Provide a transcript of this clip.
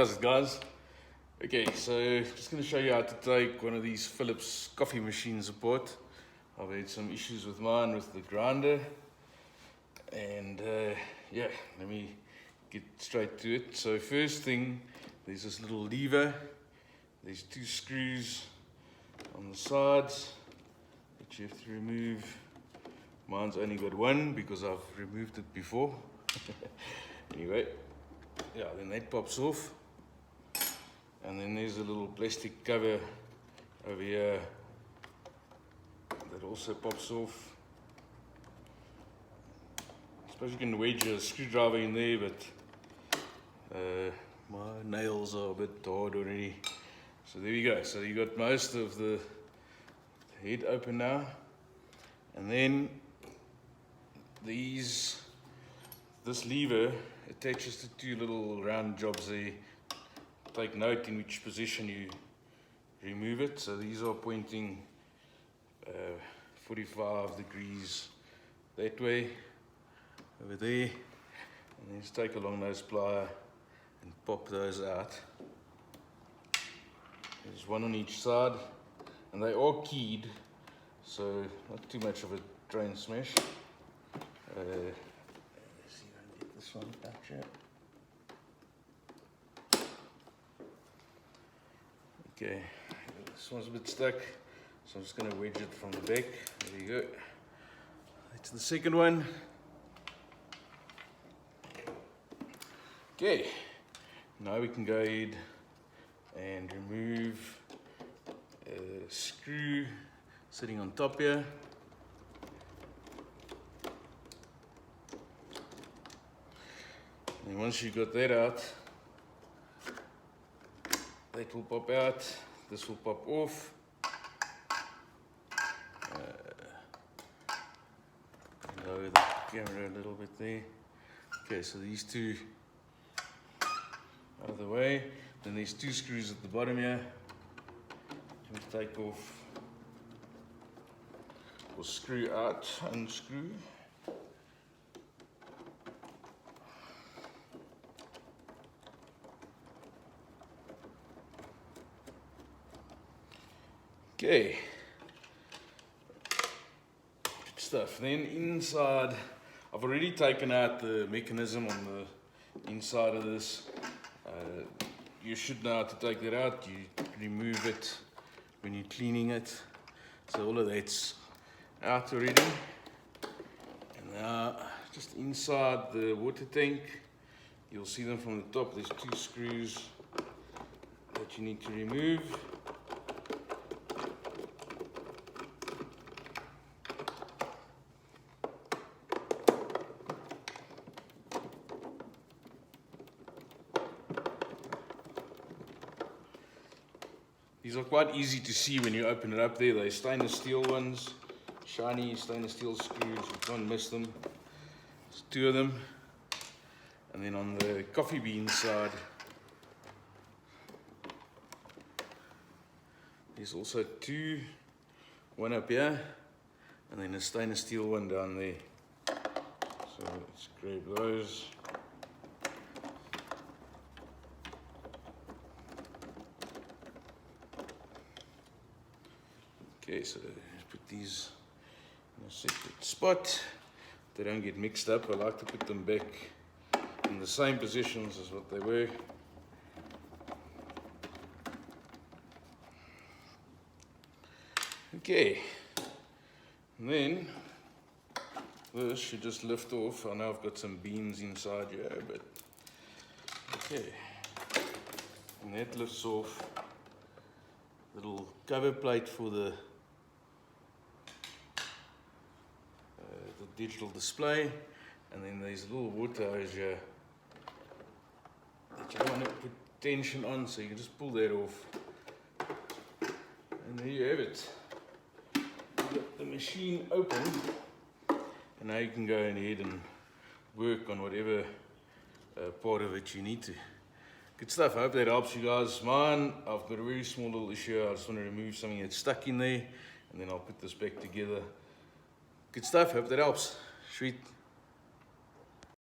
How's it, guys? Okay, so just going to show you how to take one of these Philips coffee machines apart. I've had some issues with mine with the grinder, and yeah, let me get straight to it. So first thing, there's this little lever. There's two screws on the sides that you have to remove. Mine's only got one because I've removed it before. Anyway, yeah, then that pops off. And then there's a little plastic cover over here that also pops off. I suppose you can wedge a screwdriver in there, but my nails are a bit hard already. So there we go. So you got most of the head open now. And then this lever attaches to two little round jobs there. Take note in which position you remove it. So these are pointing 45 degrees that way, over there. And then just take a long nose plier and pop those out. There's one on each side, and they are keyed, so not too much of a train smash. Let's see if I can get this one out here. Okay, this one's a bit stuck, so I'm just going to wedge it from the back. There you go. That's the second one. Okay, now we can go ahead and remove a screw sitting on top here. And once you've got that out, that will pop out, this will pop off. Lower the camera a little bit there. Okay, so these two out of the way. Then there's two screws at the bottom here. You can take off or screw out, unscrew. Okay, good stuff. Then inside, I've already taken out the mechanism on the inside of this. You should know how to take that out. You remove it when you're cleaning it. So all of that's out already. And now, just inside the water tank, you'll see them from the top. There's two screws that you need to remove. These are quite easy to see when you open it up there. They're stainless steel ones, shiny stainless steel screws, you can't miss them. There's two of them. And then on the coffee bean side, there's also two, one up here, and then a stainless steel one down there. So let's grab those. Okay, so put these in a separate spot. They don't get mixed up. I like to put them back in the same positions as what they were. Okay, and then this should just lift off. I know I've got some beans inside here, but okay. And that lifts off. Little cover plate for the digital display, and then there's a little water hose here that you don't want to put tension on, so you can just pull that off, and there you have it. You've got the machine open, and now you can go ahead and work on whatever part of it you need to. Good stuff. I hope that helps you guys. Mine, I've got a very small little issue. I just want to remove something that's stuck in there, and then I'll put this back together. Good stuff. Hope that helps. Sweet.